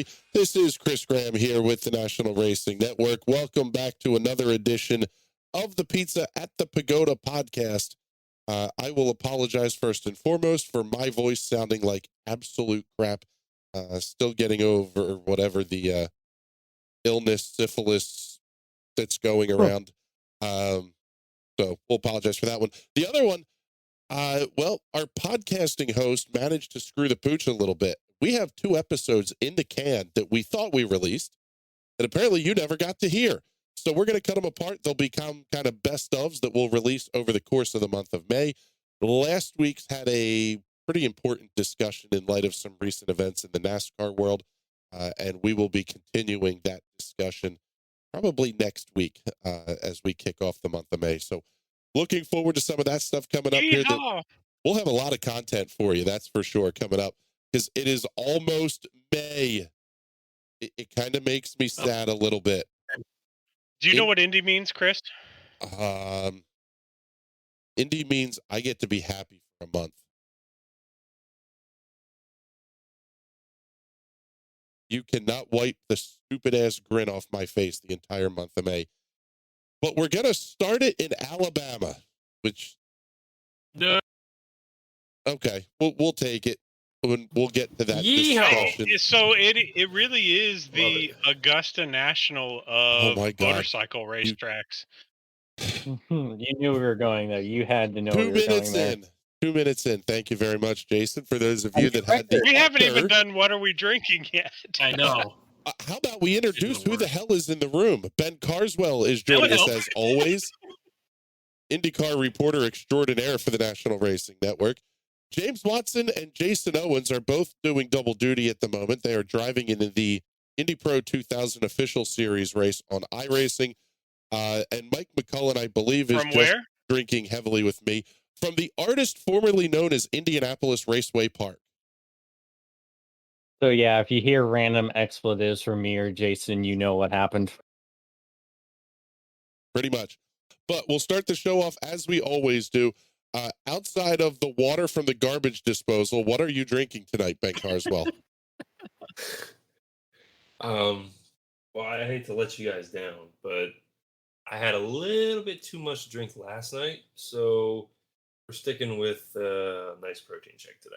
everybody. This is Chris Graham here with the National Racing Network. Welcome back to another edition of the Pizza at the Pagoda podcast. I will apologize first and foremost for my voice sounding like absolute crap. Still getting over whatever the illness, syphilis that's going around. So we'll apologize for that one. The other one, well, our podcasting host managed to screw the pooch a little bit. We have 2 episodes in the can that we thought we released that apparently you never got to hear. So we're going to cut them apart. They'll become kind of best ofs that we'll release over the course of the month of May. Last week's had a pretty important discussion in light of some recent events in the NASCAR world, and we will be continuing that discussion probably next week as we kick off the month of May. So looking forward to some of that stuff coming up here. We'll have a lot of content for you, that's for sure, coming up, because it is almost May. It kind of makes me sad a little bit. Do you know what Indy means, Chris? Indy means I get to be happy for a month. You cannot wipe the stupid-ass grin off my face the entire month of May. But we're going to start it in Alabama, which... No. Okay, we'll take it. We'll get to that discussion. So it really is the Augusta National of motorcycle racetracks. You knew we were going there. You had to know we were going there. 2 minutes in. Thank you very much, Jason, for those of you that had We haven't even done What Are We Drinking yet. I know. How about we introduce who the hell is in the room? Ben Carswell is joining us as always. IndyCar reporter extraordinaire for the National Racing Network. James Watson and Jason Owens are both doing double duty at the moment. They are driving in the Indy Pro 2000 official series race on iRacing. And Mike McCullen, I believe, is drinking heavily with me from the artist formerly known as Indianapolis Raceway Park. So, yeah, if you hear random expletives from me or Jason, you know what happened. Pretty much. But we'll start the show off as we always do. Outside of the water from the garbage disposal, what are you drinking tonight, Ben Carswell? Well, I hate to let you guys down, but I had a little bit too much to drink last night, so we're sticking with a nice protein shake today.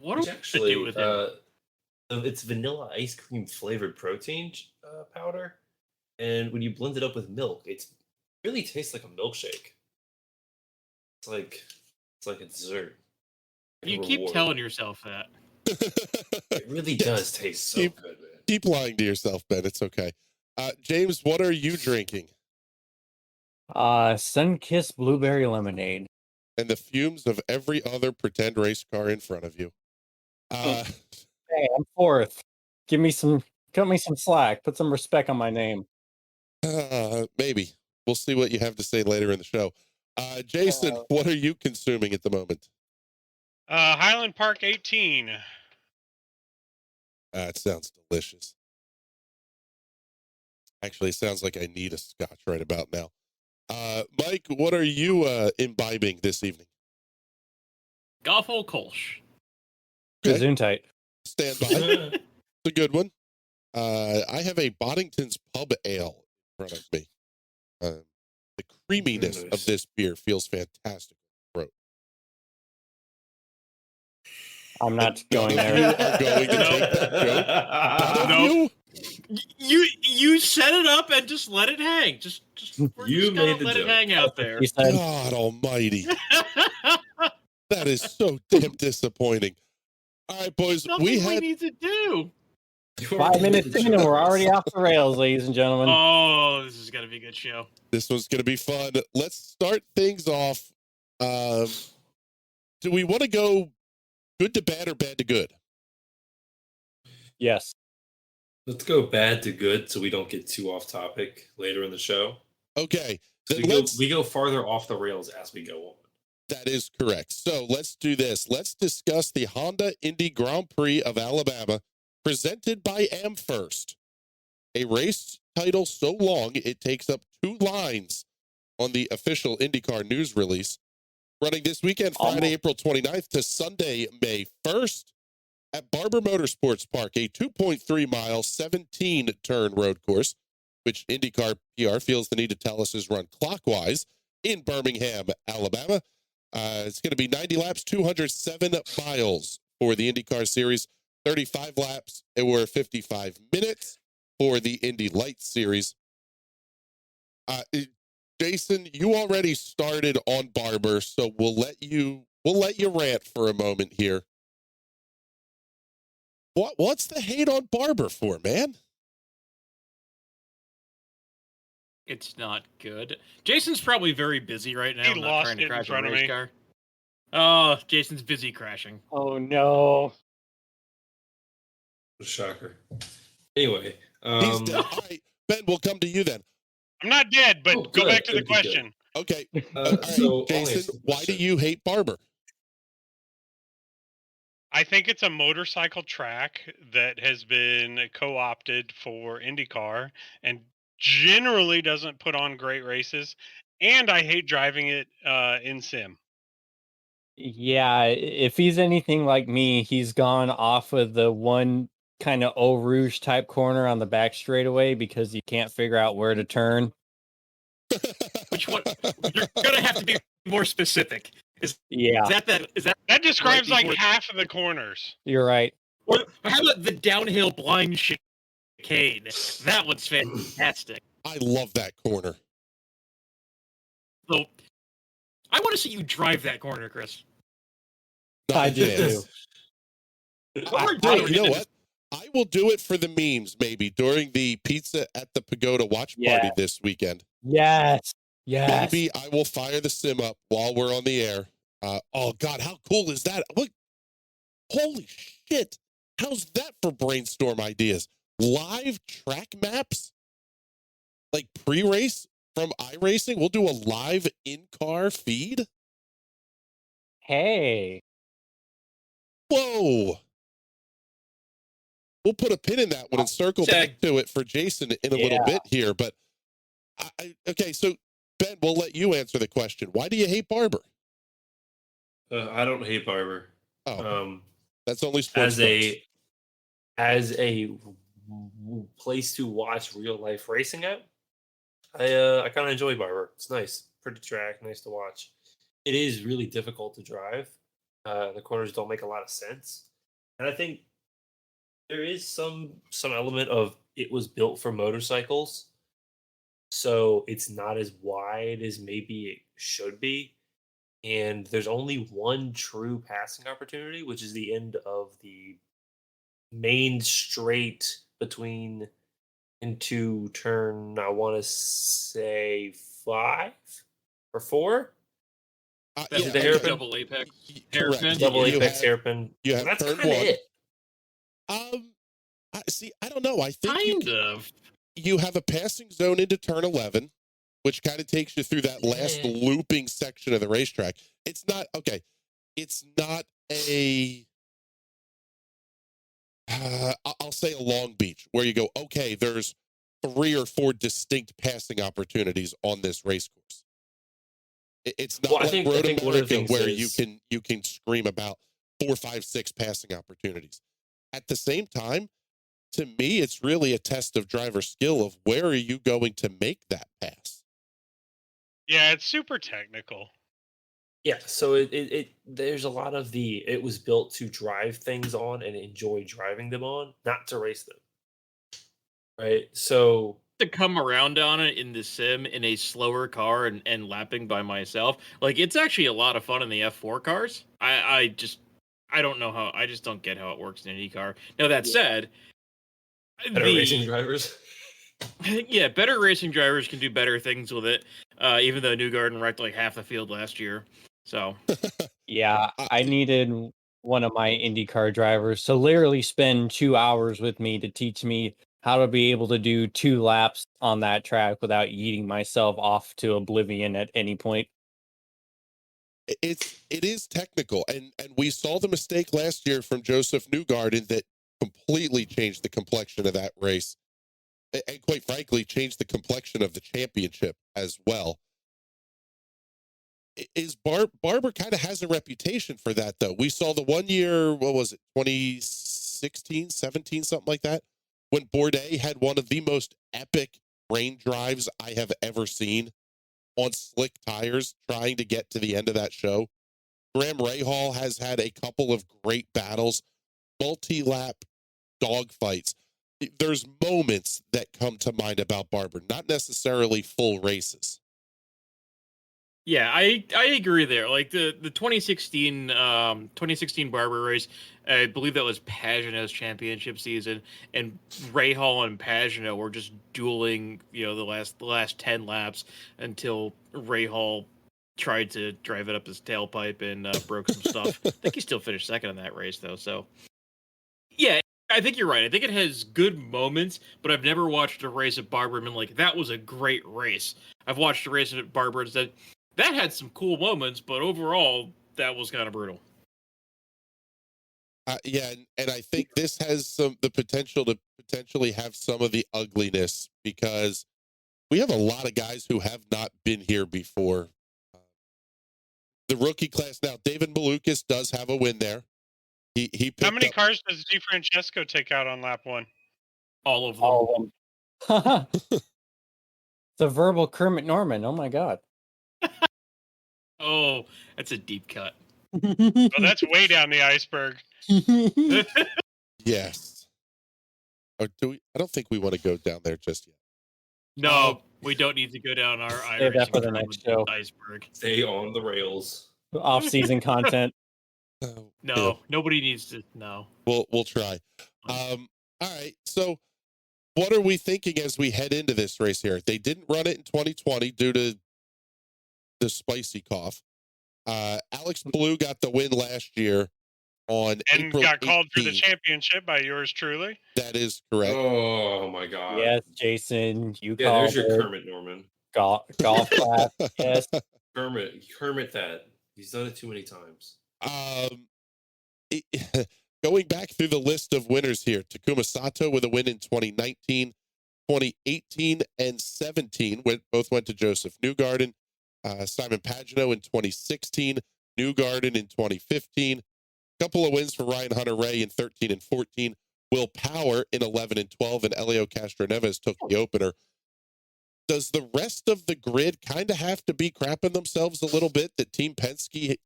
What do actually do with it? It's vanilla ice cream flavored protein powder, and when you blend it up with milk, it really tastes like a milkshake. It's like a dessert. You keep telling yourself that. It really does taste so good, man. Keep lying to yourself, Ben. It's okay. James, what are you drinking? Sunkissed blueberry lemonade. And the fumes of every other pretend race car in front of you. Hey, I'm fourth. Cut me some slack. Put some respect on my name. Maybe. We'll see what you have to say later in the show. Jason, what are you consuming at the moment? Highland Park 18. It sounds delicious. Actually, it sounds like I need a scotch right about now. Mike, what are you imbibing this evening? Goffel Kolsch. Gesundheit. Stand by. It's a good one. I have a Boddington's Pub Ale in front of me. The creaminess of this beer feels fantastic. I'm not going there. You are going to take that joke? No. You set it up and just let it hang. You made the let joke. it hang out there. God almighty. That is so damn disappointing. All right, boys. We need to do. 5 minutes in and we're already off the rails, ladies and gentlemen. Oh, this is going to be a good show. This one's going to be fun. Let's start things off. Do we want to go good to bad or bad to good? Yes. Let's go bad to good so we don't get too off topic later in the show. Okay. So we go farther off the rails as we go on. That is correct. So let's do this. Let's discuss the Honda Indy Grand Prix of Alabama presented by AmFirst. A race title so long it takes up 2 lines on the official IndyCar news release. Running this weekend, Friday, April 29th to Sunday, May 1st. at Barber Motorsports Park, a 2.3 mile, 17 turn road course, which IndyCar PR feels the need to tell us is run clockwise in Birmingham, Alabama. It's going to be 90 laps, 207 miles for the IndyCar Series, 35 laps or 55 minutes for the Indy Lights Series. Jason, you already started on Barber, so we'll let you rant for a moment here. What's the hate on Barber for, man? It's not good. Jason's probably very busy right now. He Not lost trying to it in crash a front of race me. car. Oh, Jason's busy crashing. Oh no. Shocker. Anyway, He's dead. All right, Ben, we'll come to you then. I'm not dead, but Oh, go good. back to the Good, good, good. question. Okay. All right, so Jason, why do you hate Barber? I think it's a motorcycle track that has been co-opted for IndyCar and generally doesn't put on great races. And I hate driving it in sim. Yeah, if he's anything like me, he's gone off of the one kind of Eau Rouge type corner on the back straightaway because you can't figure out where to turn. Which one? You're gonna have to be more specific. Yeah, Is that That describes right like before- half of the corners. you're right. Or how about the downhill blind chicane? That one's fantastic. I love that corner. So, I want to see you drive that corner, Chris. Not I a do chance. too. You know what? I will do it for the memes, maybe during the Pizza at the Pagoda watch party this weekend. Yes. Yes. Maybe I will fire the sim up while we're on the air. Oh God, how cool is that? Look, holy shit! How's that for brainstorm ideas? Live track maps, like pre-race from iRacing. We'll do a live in-car feed. Hey. Whoa! We'll put a pin in that one and circle back to it for Jason in a little bit here. But okay, so Ben, we'll let you answer the question. Why do you hate Barber? I don't hate Barber. Oh, that's only sports. As a place to watch real life racing at, I kind of enjoy Barber. It's nice, pretty track, nice to watch. It is really difficult to drive. The corners don't make a lot of sense, and I think there is some element of it was built for motorcycles, so it's not as wide as maybe it should be. And there's only one true passing opportunity, which is the end of the main straight between into turn, I want to say 5 or 4. That's the hairpin? double apex. Correct. Hairpin. Double You apex have- hairpin. you have That's turn kind of one. it. I don't know. I think Kind of. you have a passing zone into turn 11, which kind of takes you through that last Yeah. looping section of the racetrack. It's not okay. It's not a. I'll say a Long Beach where you go. Okay, there's 3 or 4 distinct passing opportunities on this race course. It's not Well, I like think Road one of the America things where is- you can scream about 4, 5, 6 passing opportunities. At the same time, to me, it's really a test of driver skill of where are you going to make that pass. Yeah, it's super technical. Yeah, so it there's a lot of it was built to drive things on and enjoy driving them on, not to race them. Right? So To come around on it in the sim in a slower car and lapping by myself, like it's actually a lot of fun in the F4 cars. I don't know how, I just don't get how it works in any car. Now that said, better racing drivers. yeah, better racing drivers can do better things with it. Even though Newgarden wrecked like half the field last year. So Yeah, I needed one of my IndyCar drivers to literally spend 2 hours with me to teach me how to be able to do 2 laps on that track without yeeting myself off to oblivion at any point. It is technical, and we saw the mistake last year from Joseph Newgarden that completely changed the complexion of that race, and quite frankly, changed the complexion of the championship as well. Barber kind of has a reputation for that, though. We saw the one year, what was it, 2016, 17, something like that, when Bourdais had one of the most epic rain drives I have ever seen on slick tires trying to get to the end of that show. Graham Rahal has had a couple of great battles, multi-lap dogfights. There's moments that come to mind about Barber, not necessarily full races. Yeah, I agree there. Like the 2016 Barber race, I believe that was Pagano's championship season, and Rahal and Pagano were just dueling, the last 10 laps until Rahal tried to drive it up his tailpipe and broke some stuff. I think he still finished second in that race though. So yeah, I think you're right. I think it has good moments, but I've never watched a race at Barber and been like, that was a great race. I've watched a race at Barber and said, that had some cool moments, but overall, that was kind of brutal. Yeah, and I think this has the potential to potentially have some of the ugliness because we have a lot of guys who have not been here before. The rookie class now, David Malukas does have a win there. He picked How many up, cars does DeFrancesco take out on lap one? All of them. All of them. It's a verbal Kermit Norman. Oh my God. Oh, that's a deep cut. Oh, that's way down the iceberg. yes. Or do we? I don't think we want to go down there just yet. No, we don't need to go down our Save that for the next show. iceberg. Stay on the rails. Off-season content. No, nobody needs to. No. We'll try. All right. So, what are we thinking as we head into this race here? They didn't run it in 2020 due to the spicy cough. Alex Blue got the win last year on And April got called for the 18th. championship by yours truly. That is correct. Oh my God. Yes, Jason. You Yeah, called there's your it. Kermit Norman. Golf class. Yes. Kermit that. He's done it too many times. Going back through the list of winners here, Takuma Sato with a win in 2019, 2018, and 17. Both went to Joseph Newgarden. Simon Pagano in 2016, Newgarden in 2015. A couple of wins for Ryan Hunter-Reay in 13 and 14. Will Power in 11 and 12, and Elio Castroneves took the opener. Does the rest of the grid kind of have to be crapping themselves a little bit that Team Penske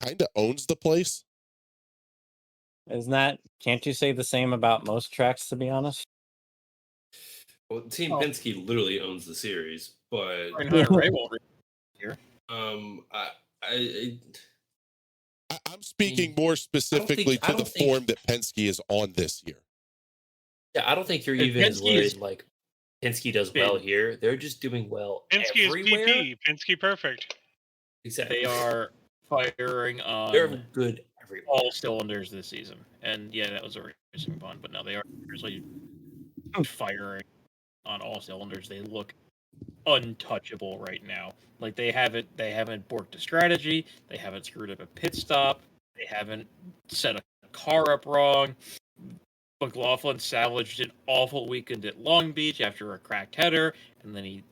kind of owns the place? Can't you say the same about most tracks, to be honest? Well, Team Penske literally owns the series, but Hunter-Reay won't here. I'm speaking more specifically to the form that Penske is on this year. Yeah, I don't think you're even as worried like Penske does well here. They're just doing well Penske everywhere. is PP. Penske perfect. Exactly. They are firing on They're good everywhere. all cylinders this season. And yeah, that was a racing pun, but no, they are seriously firing on all cylinders. They look untouchable right now. Like they haven't borked a strategy, they haven't screwed up a pit stop, they haven't set a car up wrong. McLaughlin salvaged an awful weekend at Long Beach after a cracked header, and then he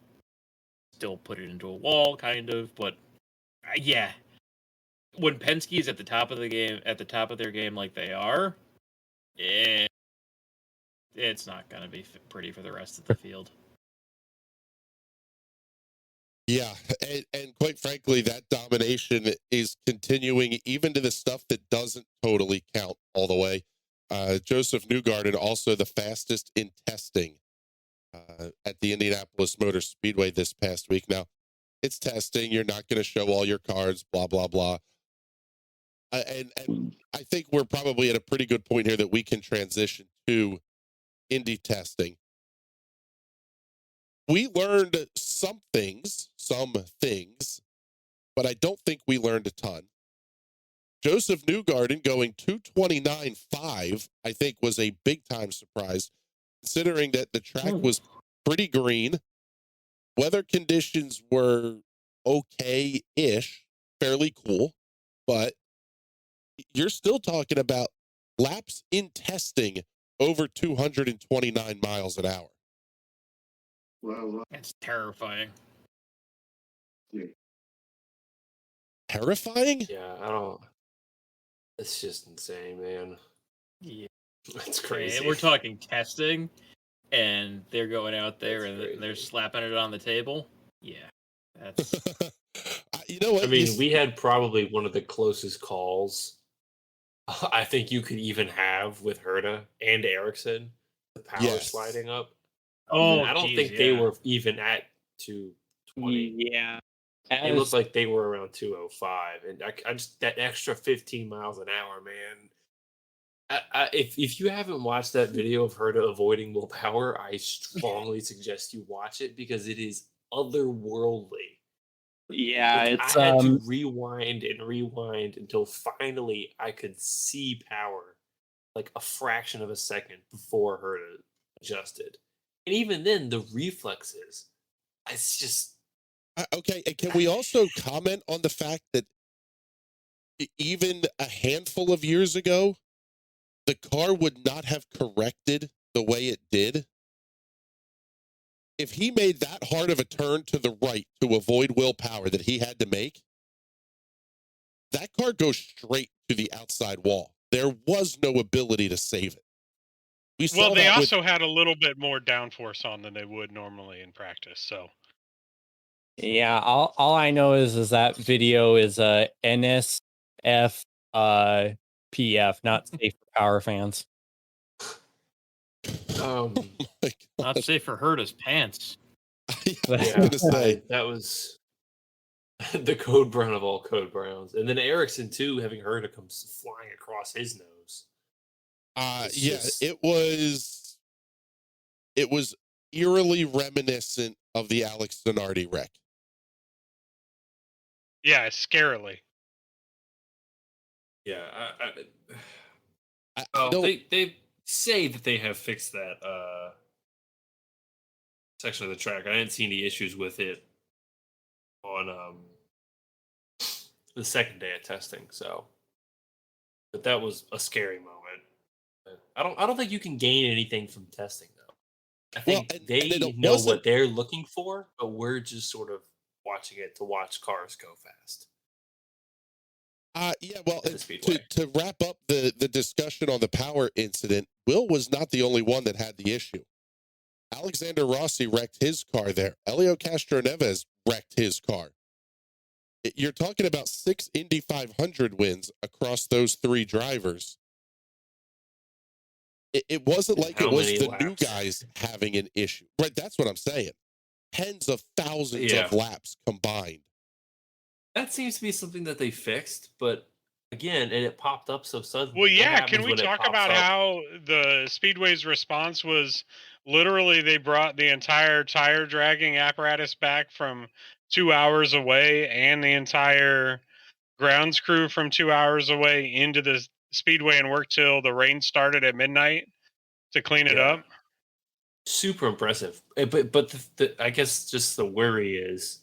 still put it into a wall, kind of. But yeah, when Penske is at the top of their game like they are, it's not going to be pretty for the rest of the field. Yeah, and quite frankly, that domination is continuing even to the stuff that doesn't totally count all the way. Joseph Newgarden, also the fastest in testing at the Indianapolis Motor Speedway this past week. Now, it's testing. You're not going to show all your cards, blah, blah, blah. And I think we're probably at a pretty good point here that we can transition to Indy testing. We learned some things, but I don't think we learned a ton. Joseph Newgarden going 229.5, I think, was a big-time surprise, considering that the track was pretty green. Weather conditions were okay-ish, fairly cool, but you're still talking about laps in testing over 229 miles an hour. It's terrifying. terrifying. Yeah, I don't. It's just insane, man. Yeah. It's crazy. We're talking testing, and they're going out there That's and they're crazy. slapping it on the table. Yeah, that's. You know what? I mean, we had probably one of the closest calls I think you could even have with Herta and Ericsson, the power Yes. sliding up. Oh, I don't geez, think they yeah. were even at 220. Yeah. It looked like they were around 205, and I just that extra 15 miles an hour, man. If you haven't watched that video of Herta avoiding willpower, I strongly suggest you watch it because it is otherworldly. Yeah, Like, it's I had to rewind and rewind until finally I could see power like a fraction of a second before Herta adjusted. And even then, the reflexes, it's just Okay, and can we also comment on the fact that even a handful of years ago, the car would not have corrected the way it did? If he made that hard of a turn to the right to avoid willpower that he had to make, that car goes straight to the outside wall. There was no ability to save it. We saw Well, they that with also had a little bit more downforce on than they would normally in practice. So yeah. All I know is that video is a NSF PF, not safe for power fans. my Not God. safe for Herta's pants. Yeah, I was yeah, gonna say that was the code brown of all code browns. And then Ericsson too, having Herta come flying across his nose. It's yeah, just- it was eerily reminiscent of the Alex Zanardi wreck. yeah, scarily. Yeah, I well, don't they say that they have fixed that section of the track. I didn't see any issues with it on the second day of testing. So, but that was a scary moment. I don't think you can gain anything from testing though. I think and they it know wasn't what they're looking for, but we're just sort of watching it to watch cars go fast. yeah, well, At the Speedway. to wrap up the discussion on the power incident, Will was not the only one that had the issue. Alexander Rossi wrecked his car there. Elio Castroneves wrecked his car. You're talking about 6 Indy 500 wins across those 3 drivers. It wasn't And like how it was many the new laps? guys having an issue. Right, that's what I'm saying. Tens of thousands Yeah. of laps combined. That seems to be something that they fixed, but again, and it popped up so suddenly. Well, What yeah. happens Can we when it talk pops about up? how the Speedway's response was literally they brought the entire tire dragging apparatus back from 2 hours away and the entire grounds crew from 2 hours away into the Speedway and worked till the rain started at midnight to clean it Yeah. up? Super impressive. But I guess just the worry is,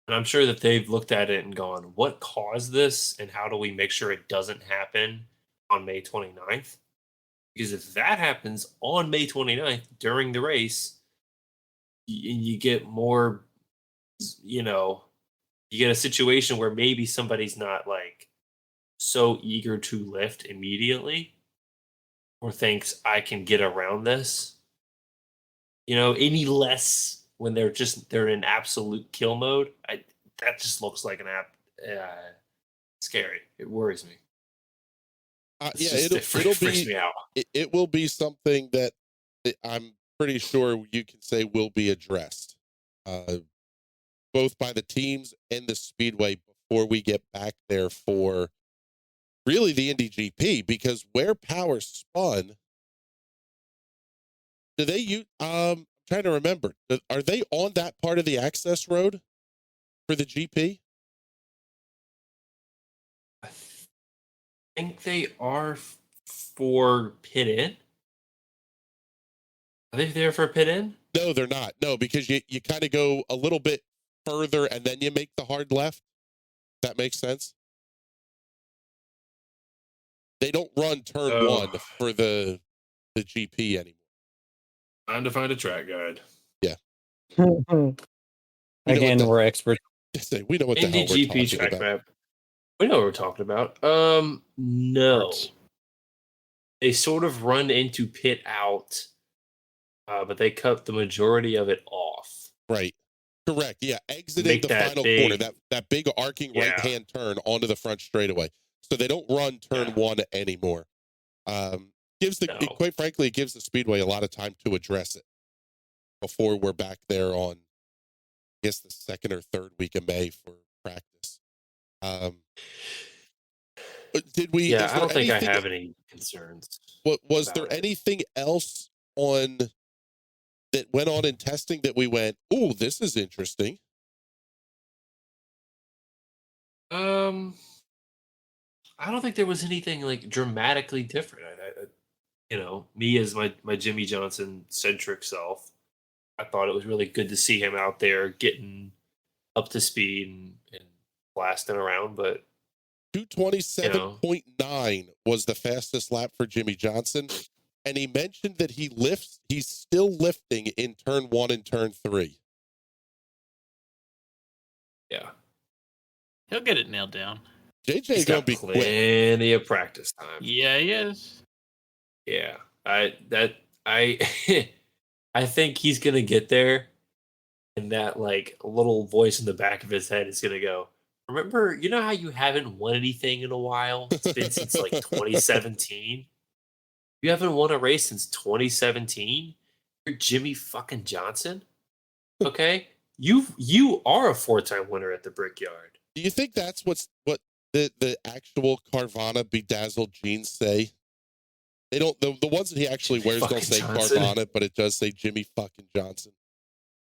and I'm sure that they've looked at it and gone, what caused this, and how do we make sure it doesn't happen on May 29th? Because if that happens on May 29th during the race, you get more, you get a situation where maybe somebody's not like so eager to lift immediately or thinks I can get around this. Any less when they're in absolute kill mode. That just looks like scary. It worries me. Yeah, It freaks me out. it will be something that I'm pretty sure you can say will be addressed, both by the teams and the Speedway before we get back there for really the Indy GP, because where power spun, do they use? Trying to remember, are they on that part of the access road for the GP? I think they are for pit in. Are they there for pit in? No, they're not. No, because you kind of go a little bit further and then you make the hard left. That makes sense. They don't run turn 1 for the GP anymore. Time to find a track guide. Yeah. Again, we're experts Say, we know what the Indy hell we're GP talking track about. map. We know what we're talking about. No. Parts. They sort of run into pit out, but they cut the majority of it off. Right. Correct. Yeah. Exiting Make the that final big- corner, that big arcing Yeah. right-hand turn onto the front straightaway. So they don't run turn Yeah. one anymore. No. Quite frankly, it gives the speedway a lot of time to address it before we're back there on, I guess, the second or third week of May for practice. Did we? Yeah, is I there don't think I anything- have any concerns. Was there about it. anything else on that went on in testing that we went, oh, this is interesting? I don't think there was anything like dramatically different. Me as my Jimmy Johnson centric self, I thought it was really good to see him out there getting up to speed and blasting around. But 227.9 was the fastest lap for Jimmy Johnson. And he mentioned that he's still lifting in turn 1 and turn 3. yeah, He'll get it nailed down. JJ's he's going got to be quick. plenty of practice time. Yeah, he is. Yeah, I I think he's gonna get there, and that like little voice in the back of his head is gonna go, remember, you know how you haven't won anything in a while? It's been since like 2017. You haven't won a race since 2017. You're Jimmy fucking Johnson. Okay, you are a 4-time winner at the Brickyard. Do you think that's what the actual Carvana bedazzled jeans say? They don't, the ones that he actually wears don't Fucking say Johnson. Carvana, but it does say Jimmy fucking Johnson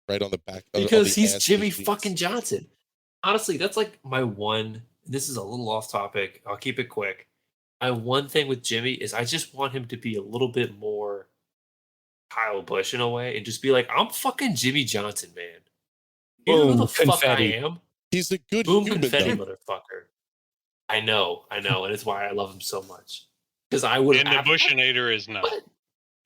right on the back. on Because the he's ass of Jimmy the jeans. fucking Johnson. Honestly, that's like my one. This is a little off topic. I'll keep it quick. My one thing with Jimmy is I just want him to be a little bit more Kyle Busch in a way and just be like, I'm fucking Jimmy Johnson, man. You know who Boom, the fuck confetti. I am? He's a good Boom human, confetti, though. motherfucker. I know, and it's why I love him so much. Because I would And the Bushinator is not What?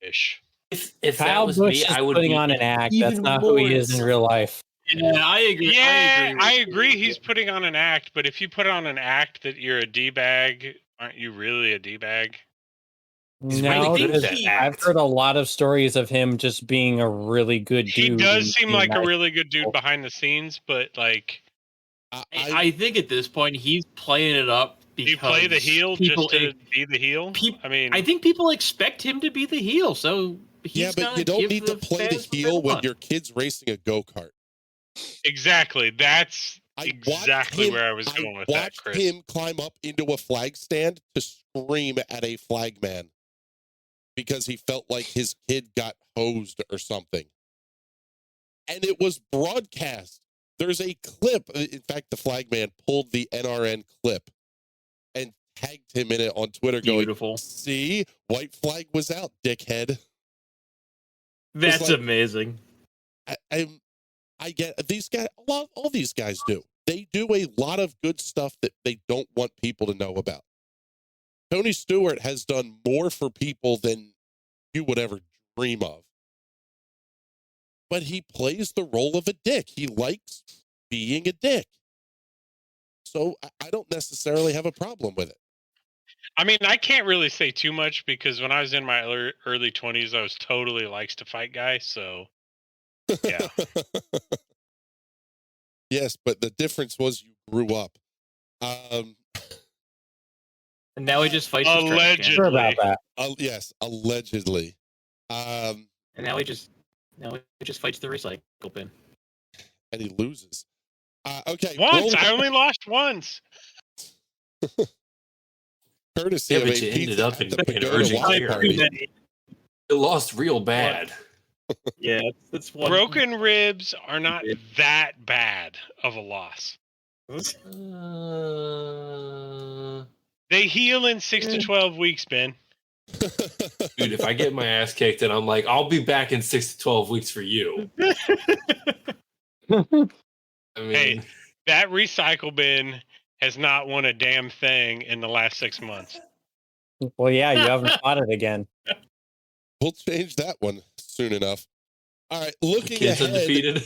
ish. If that Kyle was Busch me, is I would putting be on an act. even That's not who he more is in real life. Yeah, I agree. Yeah, I with agree. you. He's putting on an act, but if you put on an act that you're a D-bag, aren't you really a D-bag? He's No, really good at because that I've act. heard a lot of stories of him just being a really good He dude. does and seem being like a nice. really good dude behind the scenes, but like I think at this point he's playing it up do because you play the heel people, just to be the heel? I mean, I think people expect him to be the heel, so he's Yeah, but gonna you don't give need to play the fans what they heel when want. your kid's racing a go-kart. exactly. That's I exactly watched where I was going with that, watched Chris. him climb up into a flag stand to scream at a flagman because he felt like his kid got hosed or something. And it was broadcast. There's a clip. In fact, the flagman pulled the NRN clip and tagged him in it on Twitter going, Beautiful. see, white flag was out, dickhead. That's like- amazing. I get these guys, all these guys do. They do a lot of good stuff that they don't want people to know about. Tony Stewart has done more for people than you would ever dream of. But he plays the role of a dick. He likes being a dick. So I don't necessarily have a problem with it. I mean, I can't really say too much because when I was in my early 20s, I was totally likes to fight guy. So, yeah. Yes, but the difference was you grew up. And now he just fights his trash can. Sure about that. Yes, allegedly. And now he just fights the recycle bin. And he loses. Okay. Once. roll- I only lost once. courtesy Yeah, of but a you ended pizza up at in the an Pagoda urgent watch care. party. It lost real bad. Yeah, that's one. Broken ribs are not that bad of a loss. They heal in 6 to 12 weeks, Ben. Dude, if I get my ass kicked and I'm like, I'll be back in 6 to 12 weeks for you. I mean, Hey. That recycle bin has not won a damn thing in the last 6 months. Well, yeah, you haven't fought it again. We'll change that one soon enough. All right, looking kids ahead. undefeated.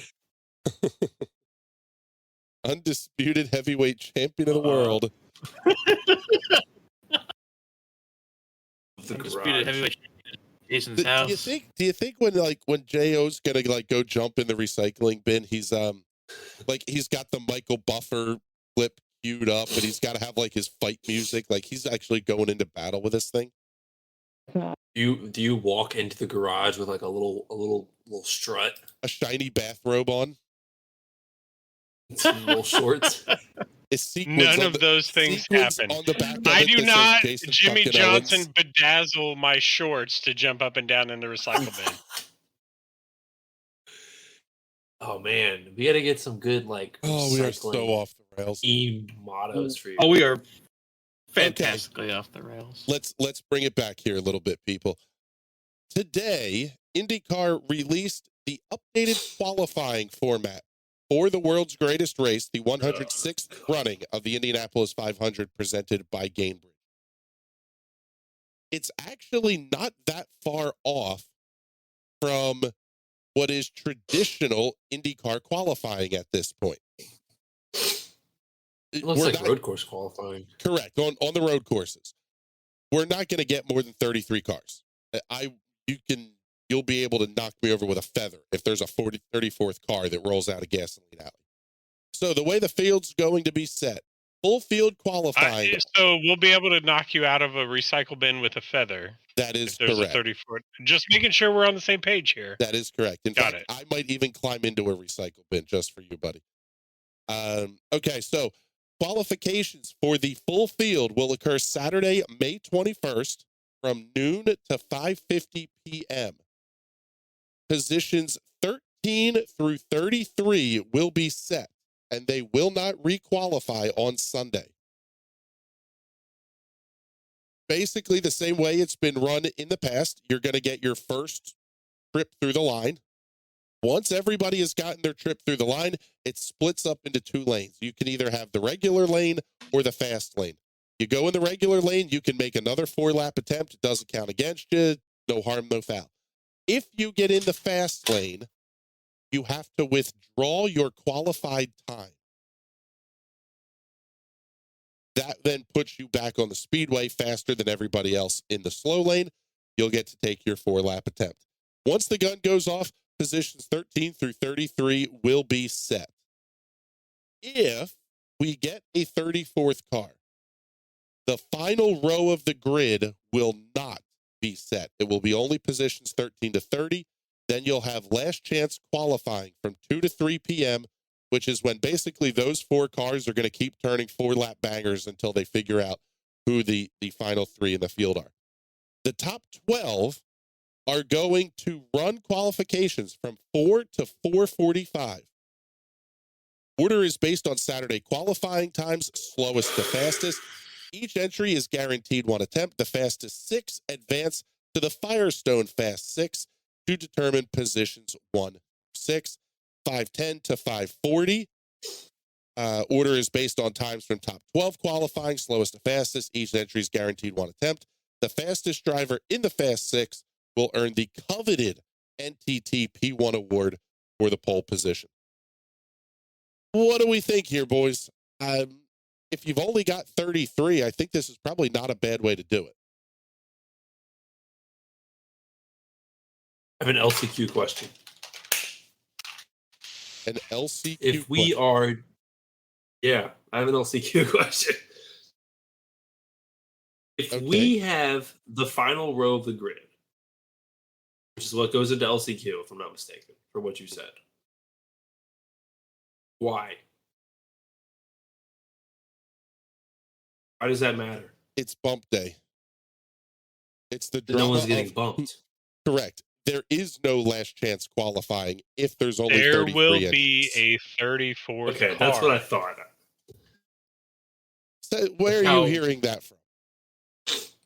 undisputed heavyweight champion of the world. The Undisputed garage. heavyweight champion at Jason's Do house. you think when Jo.'s gonna like go jump in the recycling bin, he's he's got the Michael Buffer clip queued up, and he's got to have like his fight music, like he's actually going into battle with this thing? Do you walk into the garage with like a little strut, A shiny bathrobe on? some little shorts? None of those things happen. On the back of I it do that says not Jason Jimmy fucking Johnson Owens. bedazzle my shorts to jump up and down in the recycle bin. Oh man, we got to get some good like. Oh, we are so recycling off the rails. mottos for you. Oh, we are fantastically off the rails. Let's bring it back here a little bit, people. Today, IndyCar released the updated qualifying format for the world's greatest race, the 106th running of the Indianapolis 500 presented by Gainbridge. It's actually not that far off from what is traditional IndyCar qualifying at this point. It looks like road course qualifying. Correct, on the road courses. We're not going to get more than 33 cars. You'll be able to knock me over with a feather if there's a 34th car that rolls out of gasoline alley. So the way the field's going to be set, full field qualifying. So we'll be able to knock you out of a recycle bin with a feather. That is if there's correct. A 34. Just making sure we're on the same page here. That is correct. In Got fact, it. I might even climb into a recycle bin just for you, buddy. Okay, so qualifications for the full field will occur Saturday, May 21st from noon to 5:50 p.m. Positions 13 through 33 will be set, and they will not requalify on Sunday. Basically the same way it's been run in the past. You're going to get your first trip through the line. Once everybody has gotten their trip through the line, it splits up into two lanes. You can either have the regular lane or the fast lane. You go in the regular lane, you can make another 4-lap attempt. It doesn't count against you. No harm, no foul. If you get in the fast lane, you have to withdraw your qualified time. That then puts you back on the speedway faster than everybody else in the slow lane. You'll get to take your 4-lap attempt. Once the gun goes off, positions 13 through 33 will be set. If we get a 34th car, the final row of the grid will not be set. It will be only positions 13 to 30. Then you'll have last chance qualifying from 2 to 3 p.m., which is when basically those 4 cars are going to keep turning 4-lap bangers until they figure out who the final 3 in the field are. The top 12 are going to run qualifications from 4 to 4:45. Order is based on Saturday qualifying times, slowest to fastest. Each entry is guaranteed 1 attempt. The fastest 6 advance to the Firestone Fast 6 to determine positions 1, 6, 5:10 to 5:40. Order is based on times from top 12 qualifying, slowest to fastest. Each entry is guaranteed 1 attempt. The fastest driver in the Fast 6 will earn the coveted NTT P1 award for the pole position. What do we think here, boys? If you've only got 33, I think this is probably not a bad way to do it. I have an LCQ question. An LCQ If we question. are, yeah, I have an LCQ question. If we have the final row of the grid, which is what goes into LCQ, if I'm not mistaken, for what you said, why? Why does that matter? It's bump day. It's the No one's drama getting of- bumped. Correct. There is no last chance qualifying if there's only There 33 will entries. be a 34th Okay, car. that's what I thought. So where are How- you hearing that from?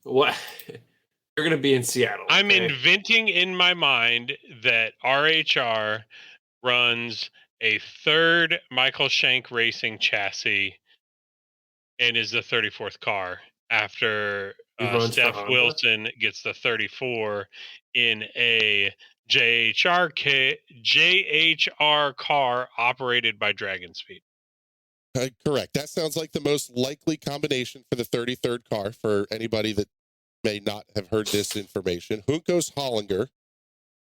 What? You're going to be in Seattle. I'm okay? inventing in my mind that RHR runs a third Michael Shank Racing chassis and is the 34th car after He runs for Steph Honda? Wilson gets the 34 in a JHR car operated by Dragon Speed. Correct. That sounds like the most likely combination for the 33rd car for anybody that may not have heard this information. Juncos Hollinger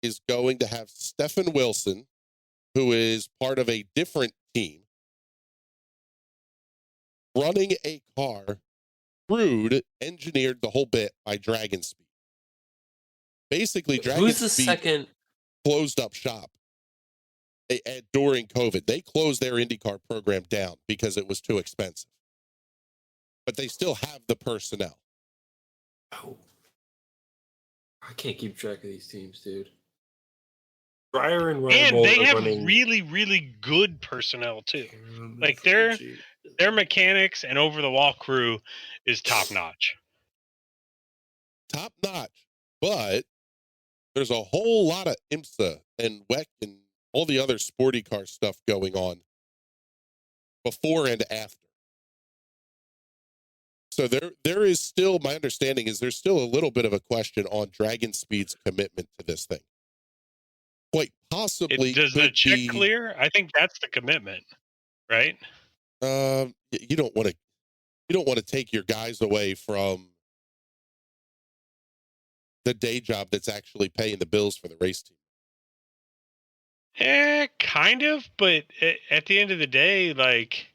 is going to have Stefan Wilson, who is part of a different team, running a car crewed, engineered the whole bit by Dragon Speed. Basically, Dragon Who's the Speed second? closed up shop during COVID. They closed their IndyCar program down because it was too expensive. But they still have the personnel. Oh, I can't keep track of these teams, dude. Breyer and Ryan And they are have running really, really good personnel too. Like their their mechanics and over the wall crew is top notch. Top notch. But there's a whole lot of IMSA and WEC and all the other sporty car stuff going on before and after. So there is still, my understanding is there's still a little bit of a question on Dragon Speed's commitment to this thing. Quite possibly, Does the could check be, clear? I think that's the commitment, right? you don't want to take your guys away from the day job that's actually paying the bills for the race team. Kind of, but at the end of the day, like,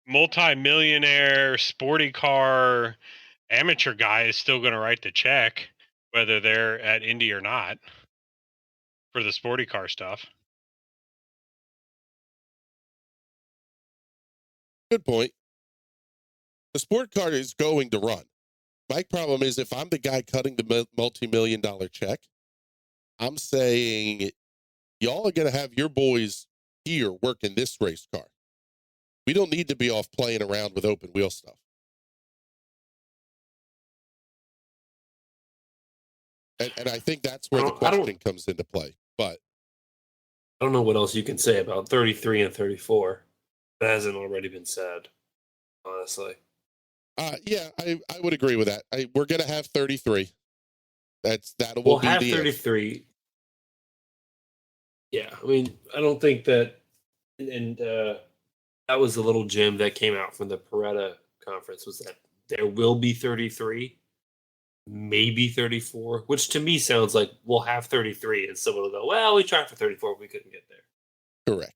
multi-millionaire sporty car amateur guy is still going to write the check, whether they're at Indy or not, for the sporty car stuff. Good point. The sport car is going to run. My problem is if I'm the guy cutting the multi-million-dollar check, I'm saying y'all are going to have your boys here working this race car. We don't need to be off playing around with open wheel stuff. And I think that's where the question comes into play. But I don't know what else you can say about 33 and 34 that hasn't already been said, honestly. Yeah, I would agree with that. We're going to have 33. We'll have 33. Yeah, I mean, I don't think that, and that was the little gem that came out from the Paretta conference, was that there will be 33, maybe 34, which to me sounds like we'll have 33 and someone will go, well, we tried for 34, we couldn't get there. Correct.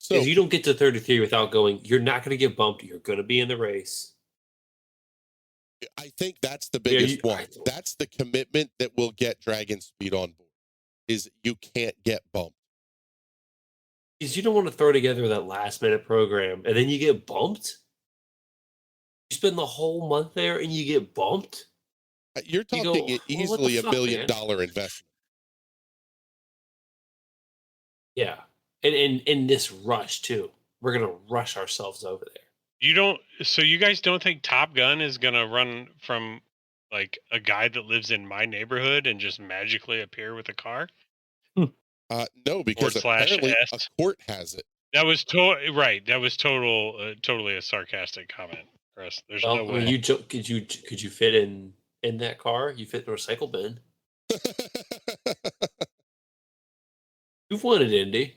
So you don't get to 33 without going, you're not going to get bumped, you're going to be in the race. I think that's the biggest one. That's the commitment that will get Dragon Speed on board, is you can't get bumped. Because you don't want to throw together that last minute program and then you get bumped. You spend the whole month there and you get bumped. You're talking easily $1 million investment. Yeah. And in this rush too. We're gonna rush ourselves over there. So you guys don't think Top Gun is gonna run from like a guy that lives in my neighborhood and just magically appear with a car? No, because apparently a court has it. That was right. That was totally a sarcastic comment, Chris. There's no way. I mean, could you fit in that car? You fit in a recycle bin. You've won it, Indy.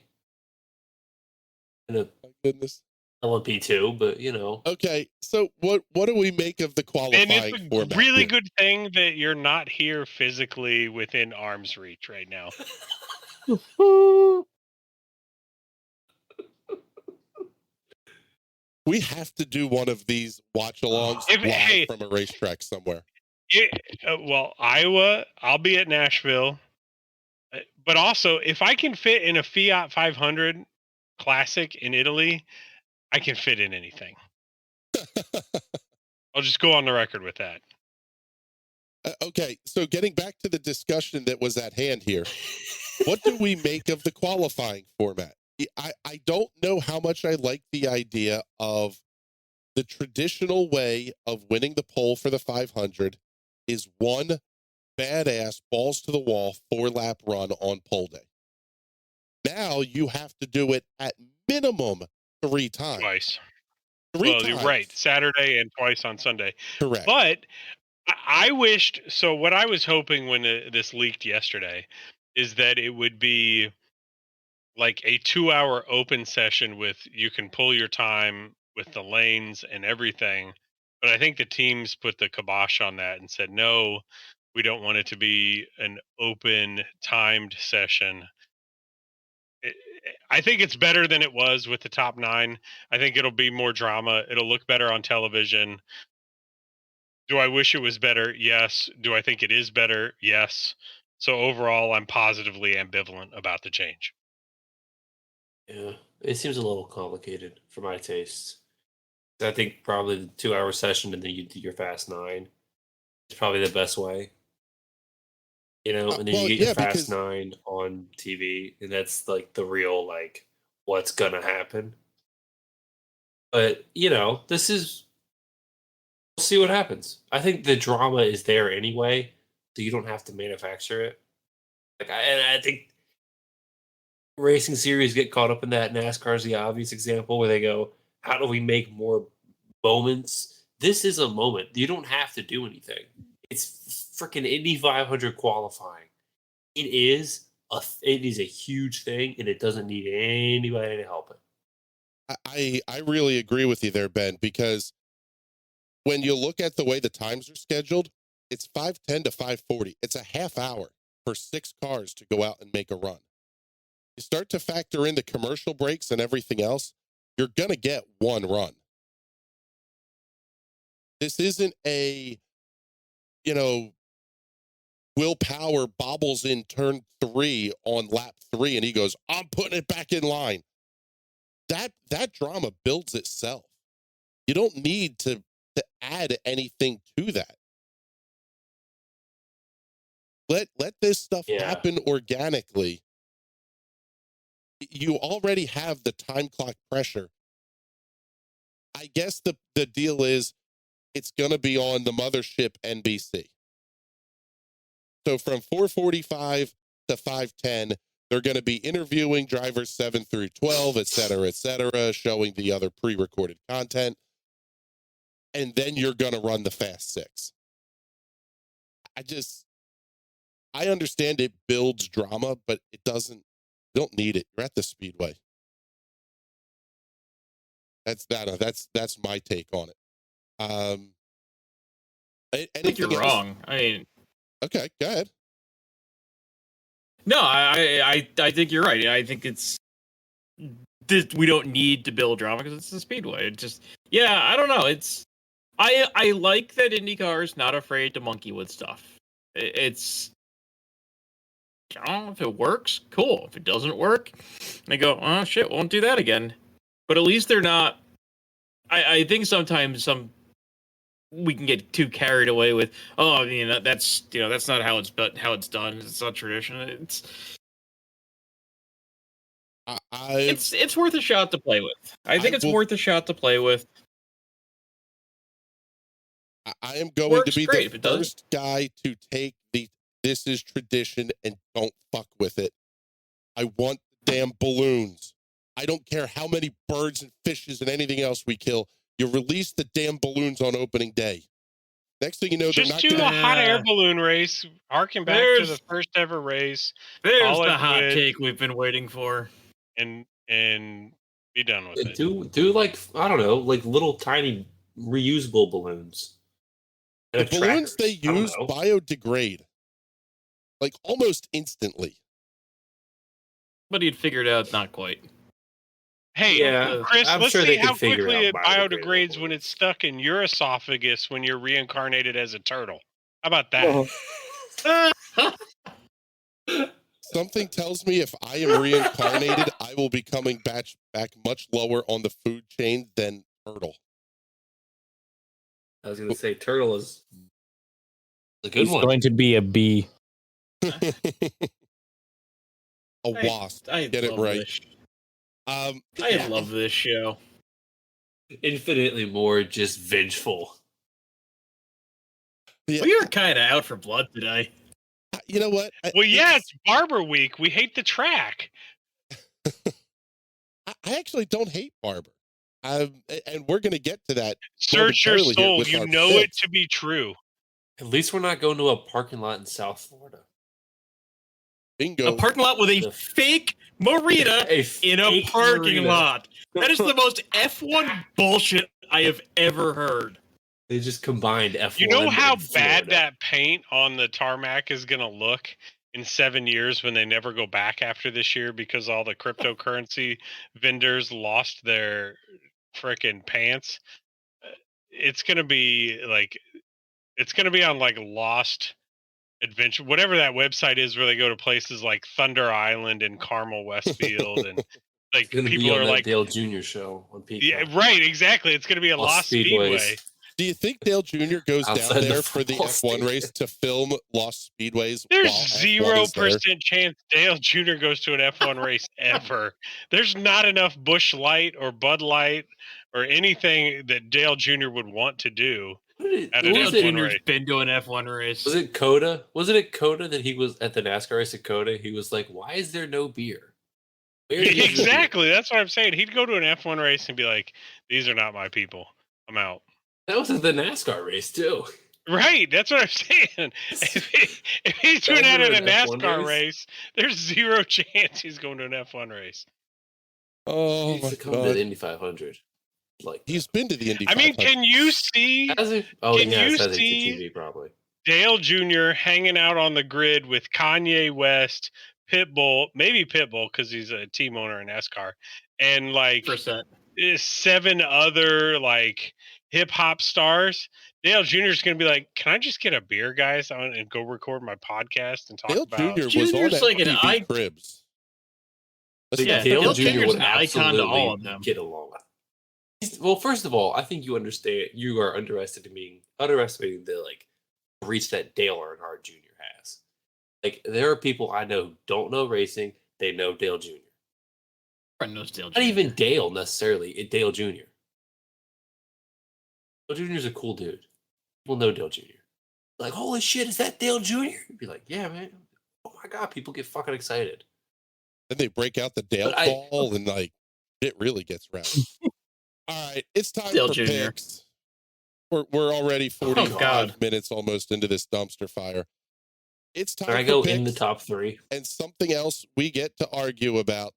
My goodness. LMP2, but you know. Okay, so what do we make of the qualifying format? It's a really good thing that you're not here physically within arm's reach right now. We have to do one of these watch-alongs live from a racetrack somewhere. Well, Iowa, I'll be at Nashville. But also, if I can fit in a Fiat 500 Classic in Italy, I can fit in anything. I'll just go on the record with that. Okay, so getting back to the discussion that was at hand here, what do we make of the qualifying format? I don't know how much I like the idea of the traditional way of winning the pole for the 500 is one badass balls to the wall 4-lap run on pole day. Now you have to do it at minimum 3 times. Twice. Three times. You're right. Saturday and twice on Sunday. Correct. But I wished, so what I was hoping when this leaked yesterday is that it would be like a 2-hour open session with you can pull your time with the lanes and everything. But I think the teams put the kibosh on that and said, no, we don't want it to be an open timed session. I think it's better than it was with the top 9. I think it'll be more drama. It'll look better on television. Do I wish it was better? Yes. Do I think it is better? Yes. So overall, I'm positively ambivalent about the change. Yeah, it seems a little complicated for my tastes. I think probably the 2-hour session and then you do your fast 9 is probably the best way. You know, and then well, you get yeah, your fast because 9 on TV, and that's like the real like what's gonna happen. But you know, this is we'll see what happens. I think the drama is there anyway, so you don't have to manufacture it. And I think racing series get caught up in that. NASCAR is the obvious example where they go, "How do we make more moments?" This is a moment. You don't have to do anything. It's freaking Indy 500 qualifying. It is a huge thing, and it doesn't need anybody to help it. I really agree with you there, Ben, because when you look at the way the times are scheduled, it's 5:10 to 5:40. It's a half hour for 6 cars to go out and make a run. You start to factor in the commercial breaks and everything else, you're going to get one run. This isn't a, Will Power bobbles in turn 3 on lap 3 and he goes, I'm putting it back in line. That drama builds itself. You don't need to add anything to that. Let this stuff happen organically. You already have the time clock pressure. I guess the deal is it's going to be on the mothership NBC. So from 4:45 to 5:10, they're going to be interviewing drivers 7 through 12, et cetera, showing the other pre-recorded content. And then you're going to run the Fast 6. I understand it builds drama, but it doesn't, you don't need it. You're at the speedway. That's my take on it. I think you're wrong. I mean, okay, go ahead. No, I think you're right. I think we don't need to build drama because it's the speedway. It just, I don't know. I like that IndyCar is not afraid to monkey with stuff. It's, I don't know if it works, cool. If it doesn't work, they go, oh shit, won't do that again. But at least they're not. I think sometimes we can get too carried away with, that's not how it's done. It's not tradition. It's worth a shot to play with. I think it's worth a shot to play with. I am going to be the first guy to take this is tradition and don't fuck with it. I want the damn balloons. I don't care how many birds and fishes and anything else we kill. You release the damn balloons on opening day. Next thing you know, just do a hot air balloon race. Harken back to the first ever race. There's the hot take we've been waiting for, and be done with it. Do like, I don't know, like little tiny reusable balloons. The balloons they use biodegrade, like almost instantly. But he'd figured out not quite. Hey, Chris, let's see how quickly it biodegrades when it's stuck in your esophagus when you're reincarnated as a turtle. How about that? Something tells me if I am reincarnated, I will be coming back much lower on the food chain than turtle. I was going to say turtle is a good one. It's going to be a bee. A wasp. Get it right. I love this show. Infinitely more just vengeful. Yeah. We are kind of out for blood today. You know what? It's Barber week. We hate the track. I actually don't hate Barber. And we're going to get to that. Search your soul. You know it to be true. At least we're not going to a parking lot in South Florida. Bingo. A parking lot with a fake Marina in a fake parking marina. lot. That is the most F1 bullshit I have ever heard. They just combined F1. You know how and bad Florida. that paint on the tarmac is going to look in 7 years when they never go back after this year because all the cryptocurrency vendors lost their frickin' pants? It's going to be like, it's going to be on like Lost Adventure, whatever that website is where they go to places like Thunder Island and Carmel Westfield. And like It's gonna be people on are that like, Dale Jr. show on Peacock. yeah, right, exactly. It's going to be a Lost Speedway. Do you think Dale Jr. goes down Outside the there for the football F1 race stadium. to film Lost Speedways? There's while F1 is there? 0% chance Dale Jr. goes to an F1 race ever. There's not enough Busch Light or Bud Light or anything that Dale Jr. would want to do at an Dale F1 Jr.'s race. been to an F1 race. Was it Coda? Wasn't it Coda that he was at the NASCAR race at Coda? He was like, "Why is there no beer?" Where is the beer?" Exactly. That's what I'm saying. He'd go to an F1 race and be like, "These are not my people. I'm out." That was at the NASCAR race too. Right. That's what I'm saying. If he's doing that at a NASCAR race, there's 0 chance he's going to an F1 race. Oh He needs my to come to god! the Indy 500. Like He's been to the Indy. I mean, 500. can you see has he? Oh, Can yeah, you it says see- it's TV probably. Dale Jr. hanging out on the grid with Kanye West, Pitbull, maybe Pitbull because he's a team owner in NASCAR, and like 100%. 7 other like hip hop stars? Dale Jr. is going to be like, "Can I just get a beer, guys, and go record my podcast and talk Dale about?" Jr. was Junior's on like an MTV Cribs. That's Yeah, not Dale Dale Jr. Jr.'s would an icon to all of absolutely them. get along. Well, first of all, I think you understand. You are underestimating the like reach that Dale Earnhardt Jr. has. Like there are people I know who don't know racing. They know Dale Jr. Everyone knows Dale Jr. Not even Dale necessarily. Dale Jr. Dale Jr. is a cool dude. People know Dale Jr. Like, holy shit, is that Dale Jr.? You'd be like, yeah, man. Oh my god, people get fucking excited. Then they break out the Dale ball and like it really gets rowdy. All right, it's time Dale for Jr. picks. We're already 45 God. minutes almost into this dumpster fire. It's time Can I for go picks in the top 3? and something else we get to argue about.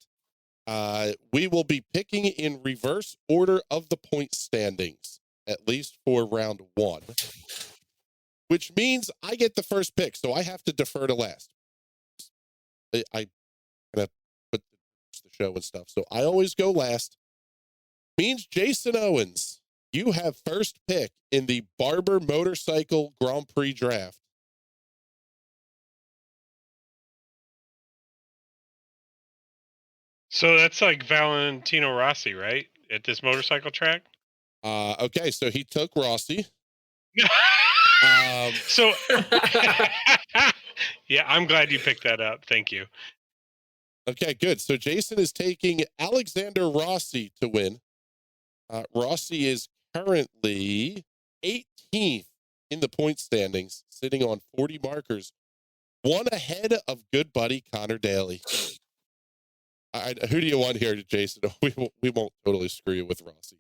We will be picking in reverse order of the point standings, at least for round 1, which means I get the first pick, so I have to defer to last. I'm gonna put the show and stuff, so I always go last. Means Jason Owens, you have first pick in the Barber Motorcycle Grand Prix draft. So that's like Valentino Rossi, right? At this motorcycle track. Okay, so he took Rossi. So, yeah, I'm glad you picked that up. Thank you. Okay, good. So Jason is taking Alexander Rossi to win. Rossi is currently 18th in the point standings, sitting on 40 markers, 1 ahead of good buddy Connor Daly. Who do you want here, Jason? We won't totally screw you with Rossi.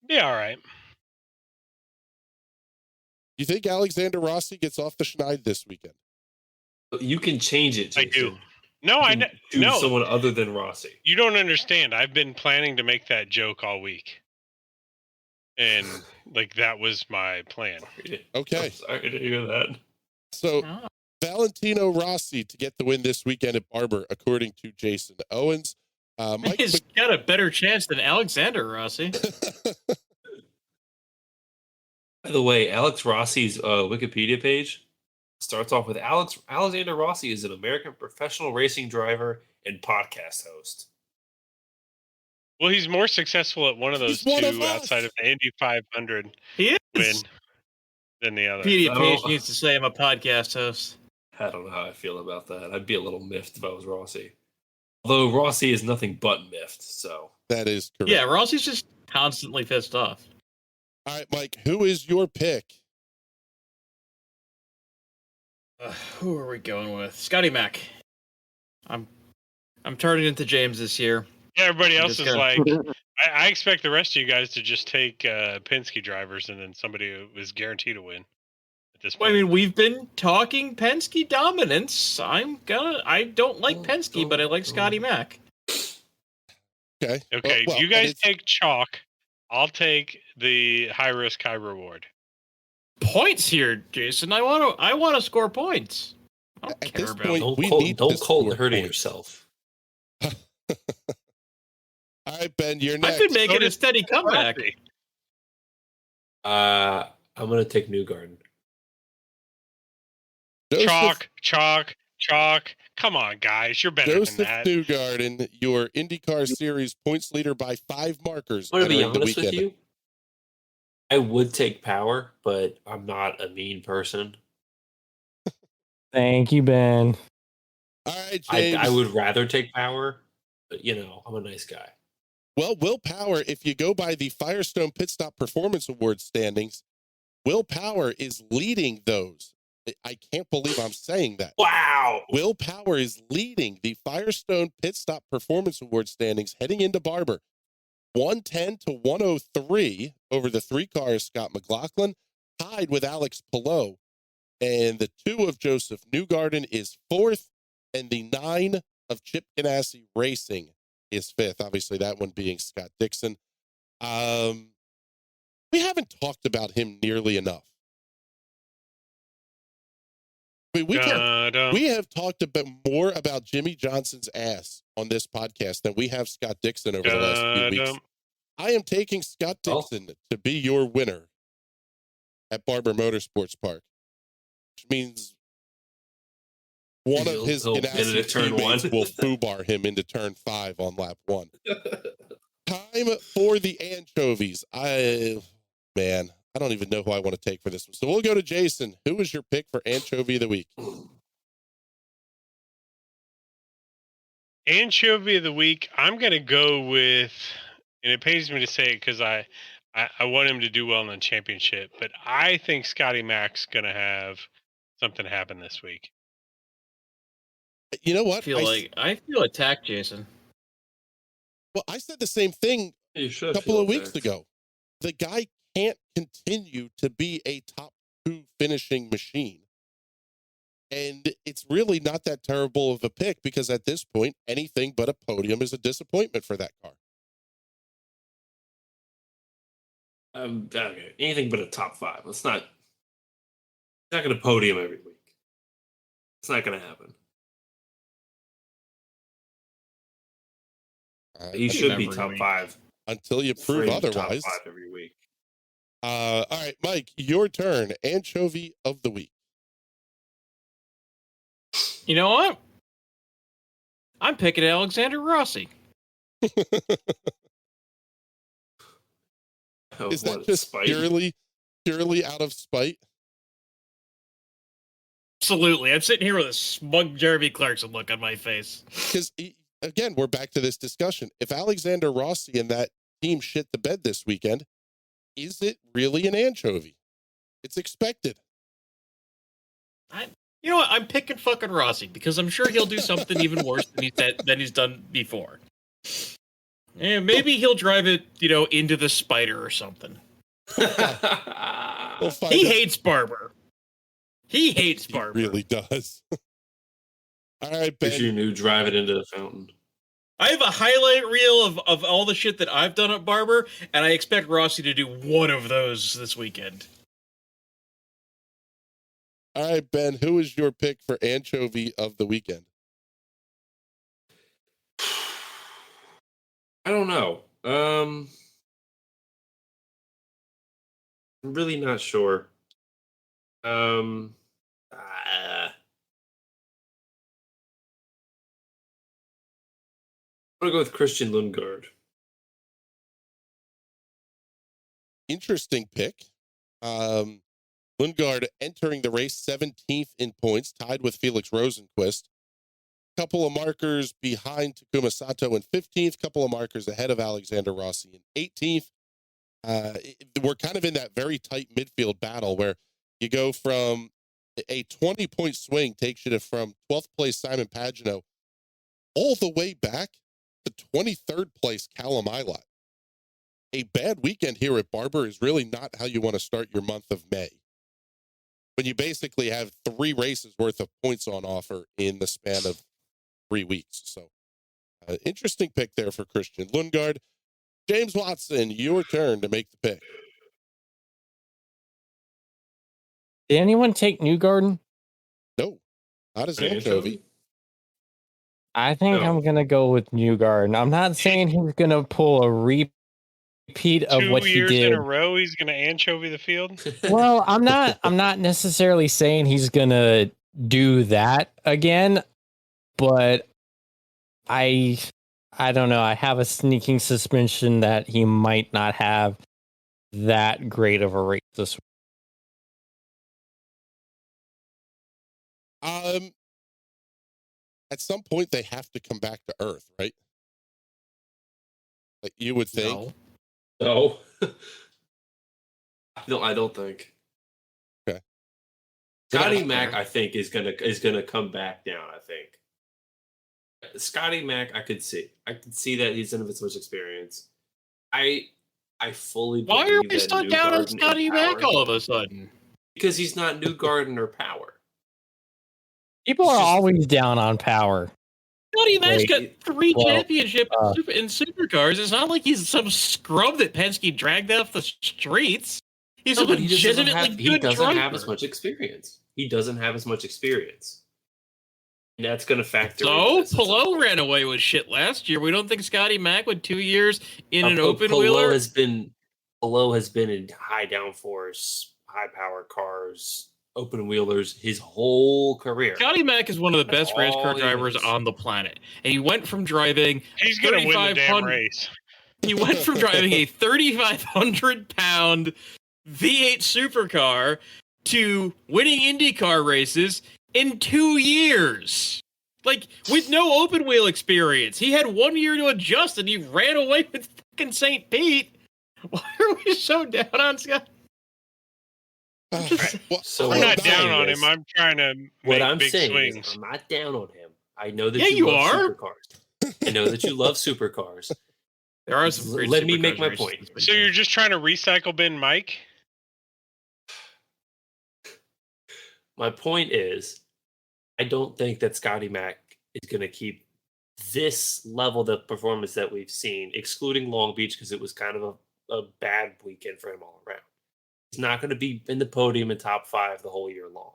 Yeah, all right. You think Alexander Rossi gets off the schneid this weekend? You can change it, Jason. I do. No, I know. Do No, someone other than Rossi. you don't understand. I've been planning to make that joke all week, and like that was my plan. Okay. I'm sorry to hear that. So Oh. Valentino Rossi to get the win this weekend at Barber, according to Jason Owens. Mike He's got a better chance than Alexander Rossi. By the way, Alex Rossi's Wikipedia page starts off with Alexander Rossi is an American professional racing driver and podcast host. Well, he's more successful at one of those He's one of two us. outside of the Indy 500 He win is. than the other. Wikipedia I page don't- needs to say I'm a podcast host. I don't know how I feel about that. I'd be a little miffed if I was Rossi. Although Rossi is nothing but miffed, so. That is correct. Yeah, Rossi's just constantly pissed off. All right, Mike, who is your pick? Who are we going with? Scotty Mac. I'm turning into James this year. Yeah, everybody I'm else just is gonna- like, I expect the rest of you guys to just take Penske drivers, and then somebody who is guaranteed to win. this Well, point. I mean, we've been talking Penske dominance. I don't like Penske, but I like Scotty Mack. Okay. Okay, Well, you and guys it's- take chalk. I'll take the high risk, high reward. Points here, Jason. I want to score points. I don't At care this about. point, Don't we call, need don't to call score it hurting points. yourself. All right, Ben, you're I've next. been making So a steady comeback. Rossi. I'm gonna take Newgarden. Joseph, Chalk. Come on, guys. You're better Joseph than that. Newgarden, your IndyCar Series points leader by 5 markers I'm gonna be entering the honest with weekend. you. I would take Power, but I'm not a mean person. Thank you, Ben. All right, James. I would rather take Power, but I'm a nice guy. Well, Will Power, if you go by the Firestone Pit Stop Performance Award standings, Will Power is leading those. I can't believe I'm saying that. Wow. Will Power is leading the Firestone Pit Stop Performance Award standings heading into Barber. 110 to 103 over the 3 cars, Scott McLaughlin, tied with Alex Palou. And the 2 of Joseph Newgarden is 4th, and the 9 of Chip Ganassi Racing is 5th. Obviously, that one being Scott Dixon. We haven't talked about him nearly enough. I mean, we have talked a bit more about Jimmy Johnson's ass on this podcast than we have Scott Dixon over the last few weeks. I am taking Scott Dixon to be your winner at Barber Motorsports Park, which means one of his Ganassi teammates will foobar him into turn 5 on lap 1. Time for the anchovies. I don't even know who I want to take for this one. So we'll go to Jason. Who is your pick for anchovy of the week? Anchovy of the week, I'm going to go with, and it pains me to say it because I want him to do well in the championship, but I think Scotty Mack's going to have something happen this week. You know what? I feel attacked, Jason. Well, I said the same thing a couple of weeks ago. The guy can't continue to be a top 2 finishing machine. And it's really not that terrible of a pick because at this point, anything but a podium is a disappointment for that car. Okay. Anything but a top 5. It's not going to podium every week. It's not going to happen. He should be top 5 until you prove otherwise. Top 5 every week. All right, Mike, your turn. Anchovy of the week. You know what? I'm picking Alexander Rossi. Is that just purely out of spite? Absolutely. I'm sitting here with a smug Jeremy Clarkson look on my face. Because, again, we're back to this discussion. If Alexander Rossi and that team shit the bed this weekend, is it really an anchovy? It's expected. You know what? I'm picking fucking Rossi because I'm sure he'll do something even worse than he's done before. And maybe he'll drive it, into the spider or something. He hates Barber. He hates Barber. He really does. All right, Ben. Here's your new drive it into the fountain. I have a highlight reel of all the shit that I've done at Barber, and I expect Rossi to do one of those this weekend. All right, Ben, who is your pick for anchovy of the weekend? I don't know. I'm really not sure. I'm gonna go with Christian Lundgaard. Interesting pick. Lundgaard entering the race 17th in points, tied with Felix Rosenquist. Couple of markers behind Takuma Sato in 15th, couple of markers ahead of Alexander Rossi in 18th. We're kind of in that very tight midfield battle where you go from a 20-point swing takes you to from 12th place Simon Pagenaud all the way back to 23rd place Callum Ilott. A bad weekend here at Barber is really not how you want to start your month of May. when you basically have 3 races worth of points on offer in the span of 3 weeks. So, interesting pick there for Christian Lundgaard. James Watson, your turn to make the pick. Did anyone take Newgarden? No, not as Anchovy? anchovy. I think No. I'm gonna go with Newgarden. I'm not saying he's gonna pull a repeat of 2 what he years in did. a row, he's going to anchovy the field. Well, I'm not necessarily saying he's gonna do that again, but I don't know. I have a sneaking suspicion that he might not have that great of a race this week. At some point they have to come back to earth, right? Like you would think. No. No. No, I don't think. Okay. Scotty Yeah. Mac, I think, is gonna come back down. I think Scotty Mac, I could see that he doesn't have as much experience. I fully Why are believe we that stuck down on Newgarden and Scotty Mac Power- all of a sudden? Because he's not Newgarden or Power. People It's are just- always down on Power. Scotty Mac's Wait, got 3 well, championships in supercars. It's not like he's some scrub that Penske dragged off the streets. He's No, a but he doesn't legitimately have, good driver. as much experience. He doesn't have as much experience. And that's going to factor So into this at some Pelot point. ran away with shit last year. We don't think Scotty Mac with 2 years in an open wheeler. Pelot has been in high downforce, high power cars, open wheelers his whole career. Scotty Mac is one of the That's best race car all he drivers is. on the planet, and he went from driving. He's going to win the damn 3,500 race. He went from driving a 3,500-pound V8 supercar to winning IndyCar races in 2 years. Like, with no open wheel experience. He had 1 year to adjust, and he ran away with fucking St. Pete. Why are we so down on Scott? So I'm what not I'm down saying on is- him. I'm trying to What make I'm big saying swings. is, I'm not down on him. I know that Yeah, you you love are. supercars. I know that you love supercars. There are some great Let me supercars make my races point. this So weekend. you're just trying to recycle bin Mike? My point is, I don't think that Scotty Mac is going to keep this level of performance that we've seen, excluding Long Beach because it was kind of a bad weekend for him all around. He's not going to be in the podium in top 5 the whole year long.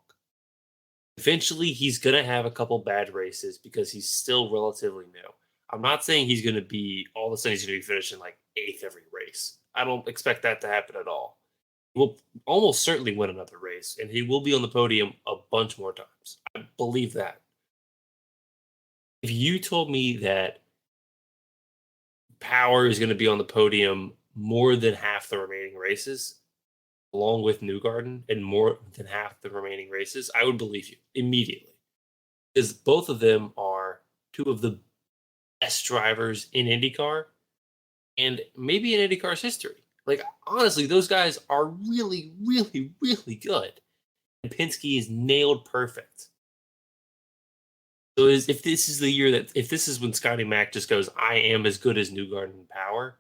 Eventually, he's going to have a couple bad races because he's still relatively new. I'm not saying he's going to be, all of a sudden, he's going to be finishing like 8th every race. I don't expect that to happen at all. He will almost certainly win another race, and he will be on the podium a bunch more times. I believe that. If you told me that Power is going to be on the podium more than half the remaining races, along with Newgarden, and more than half the remaining races, I would believe you immediately. Because both of them are 2 of the best drivers in IndyCar and maybe in IndyCar's history. Like, honestly, those guys are really, really, really good. And Penske is nailed perfect. So if this is the year if this is when Scotty Mac just goes, I am as good as Newgarden in Power,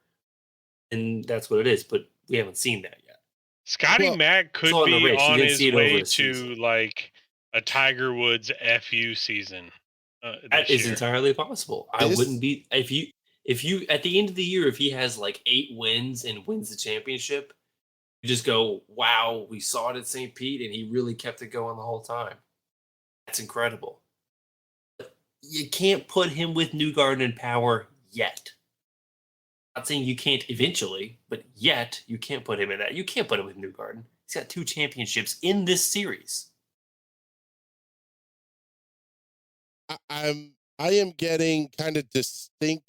then that's what it is. But we haven't seen that yet. Scotty Mac could saw it in the be race. You on didn't his see it over way a to season. like a Tiger Woods FU season. That This is year. entirely possible. I This- wouldn't be if you at the end of the year, if he has like 8 wins and wins the championship, you just go, wow, we saw it at St. Pete and he really kept it going the whole time. That's incredible. But you can't put him with Newgarden and Power yet. I'm not saying you can't eventually, but yet you can't put him in that. You can't put him with Newgarden. He's got 2 championships in this series. I am getting kind of distinct.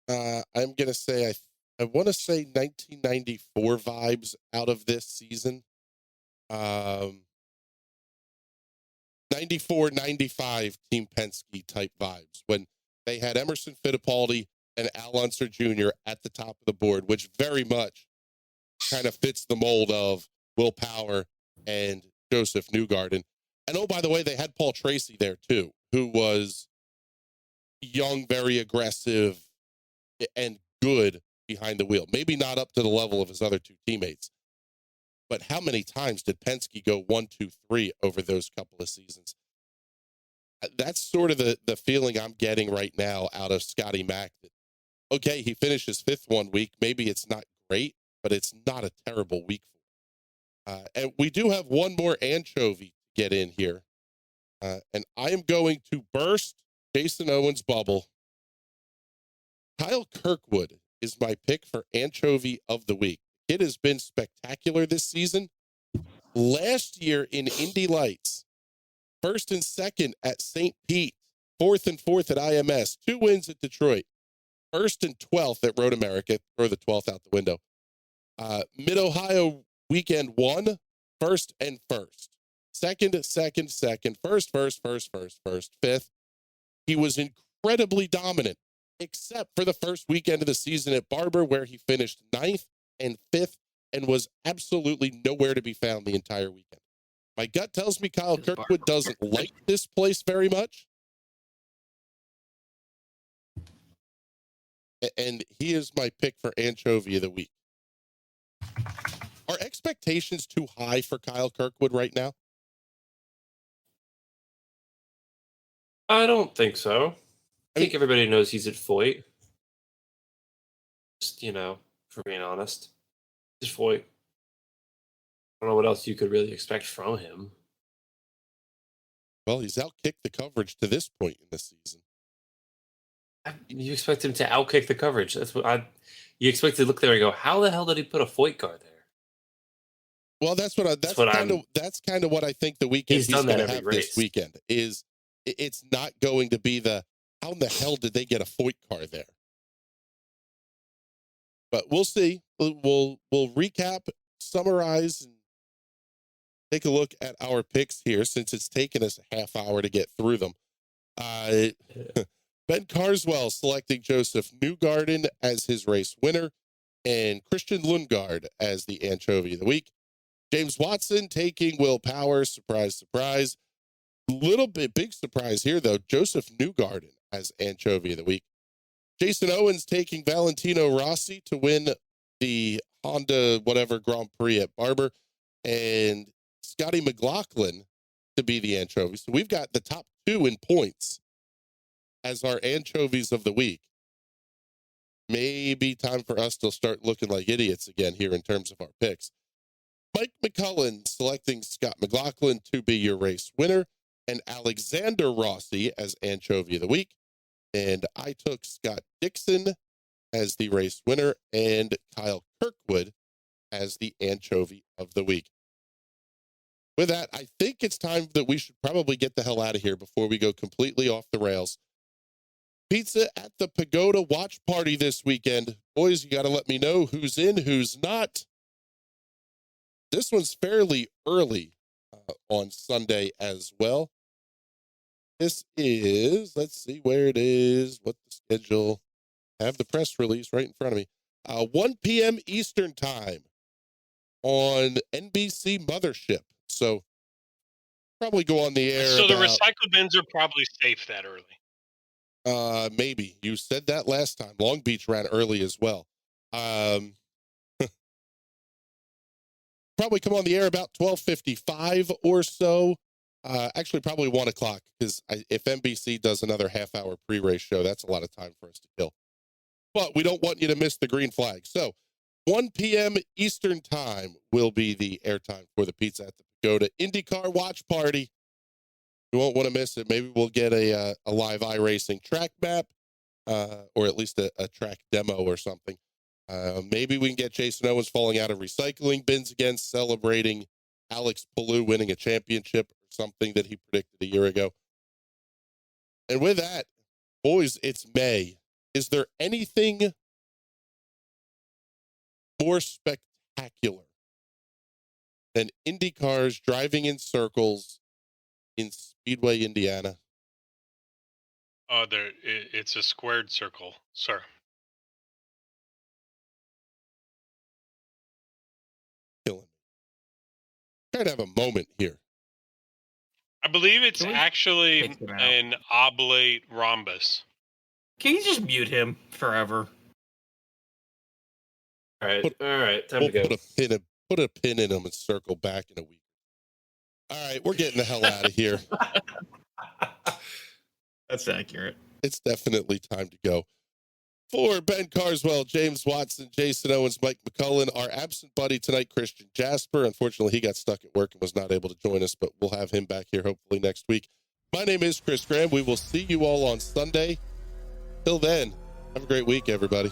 I'm gonna say I want to say 1994 vibes out of this season. 94, 95 Team Penske type vibes when they had Emerson Fittipaldi and Al Unser Jr. at the top of the board, which very much kind of fits the mold of Will Power and Joseph Newgarden. And oh, by the way, they had Paul Tracy there too, who was young, very aggressive, and good behind the wheel. Maybe not up to the level of his other 2 teammates. but how many times did Penske go 1, 2, 3 over those couple of seasons? That's sort of the feeling I'm getting right now out of Scotty Mack. Okay, he finishes 5th one week. Maybe it's not great, but it's not a terrible week for him. And we do have one more anchovy to get in here. And I am going to burst Jason Owens' bubble. Kyle Kirkwood is my pick for anchovy of the week. It has been spectacular this season. Last year in Indy Lights, 1st and 2nd at St. Pete, 4th and 4th at IMS, 2 wins at Detroit, 1st and 12th at Road America, throw the 12th out the window. Mid-Ohio weekend 1, 1st and 1st. 2nd, 2nd, 2nd, 1st, 1st, 1st, 1st, 1st, 5th. He was incredibly dominant, except for the first weekend of the season at Barber, where he finished 9th and 5th and was absolutely nowhere to be found the entire weekend. My gut tells me Kyle Kirkwood doesn't like this place very much. And he is my pick for anchovy of the week. Are expectations too high for Kyle Kirkwood right now? I don't think so. I think everybody knows he's at Foyt. Just, for being honest. He's at Foyt. I don't know what else you could really expect from him. Well, he's outkicked the coverage to this point in the season. You expect him to outkick the coverage. That's what you expect to look there and go, how the hell did he put a Foyt car there? Well, that's kind of what I think the weekend he's going to have this weekend is. It's not going to be how in the hell did they get a Foyt car there? But we'll see. We'll recap, summarize, and take a look at our picks here since it's taken us a half hour to get through them. Ben Carswell selecting Joseph Newgarden as his race winner and Christian Lundgaard as the anchovy of the week. James Watson taking Will Power. Surprise, surprise. Little bit big surprise here, though. Joseph Newgarden as anchovy of the week. Jason Owens taking Valentino Rossi to win the Honda whatever Grand Prix at Barber, and Scotty McLaughlin to be the anchovy. So we've got the top 2 in points as our anchovies of the week. Maybe time for us to start looking like idiots again here in terms of our picks. Mike McCullen selecting Scott McLaughlin to be your race winner, and Alexander Rossi as anchovy of the week. And I took Scott Dixon as the race winner and Kyle Kirkwood as the anchovy of the week. With that, I think it's time that we should probably get the hell out of here before we go completely off the rails. Pizza at the Pagoda watch party this weekend. Boys, you got to let me know who's in, who's not. This one's fairly early on Sunday as well. This is, let's see where it is, what the schedule. I have the press release right in front of me. 1 p.m. Eastern time on NBC Mothership. So probably go on the air. So the recycle bins are probably safe that early. Maybe. You said that last time. Long Beach ran early as well. Probably come on the air about 12:55 or so. Actually, probably 1 o'clock, because if NBC does another half-hour pre-race show, that's a lot of time for us to kill. But we don't want you to miss the green flag. So 1 p.m. Eastern time will be the airtime for the Pizza at the Pagoda IndyCar watch party. You won't want to miss it. Maybe we'll get a live iRacing track map, or at least a track demo or something. Maybe we can get Jason Owens falling out of recycling bins again, celebrating Alex Palou winning a championship or something that he predicted a year ago. And with that, boys, it's May. Is there anything more spectacular than Indy cars driving in circles in Speedway, Indiana? Oh, it's a squared circle, sir. Killing me. Trying to have a moment here. I believe it's actually an oblate rhombus. Can you just mute him forever? All right, time to go. Put a pin put a pin in them and circle back in a week. All right, we're getting the hell out of here. That's accurate. It's definitely time to go. For Ben Carswell, James Watson, Jason Owens, Mike McCullen, our absent buddy tonight, Christian Jasper. Unfortunately, he got stuck at work and was not able to join us, but we'll have him back here hopefully next week. My name is Chris Graham. We will see you all on Sunday. Till then, have a great week, everybody.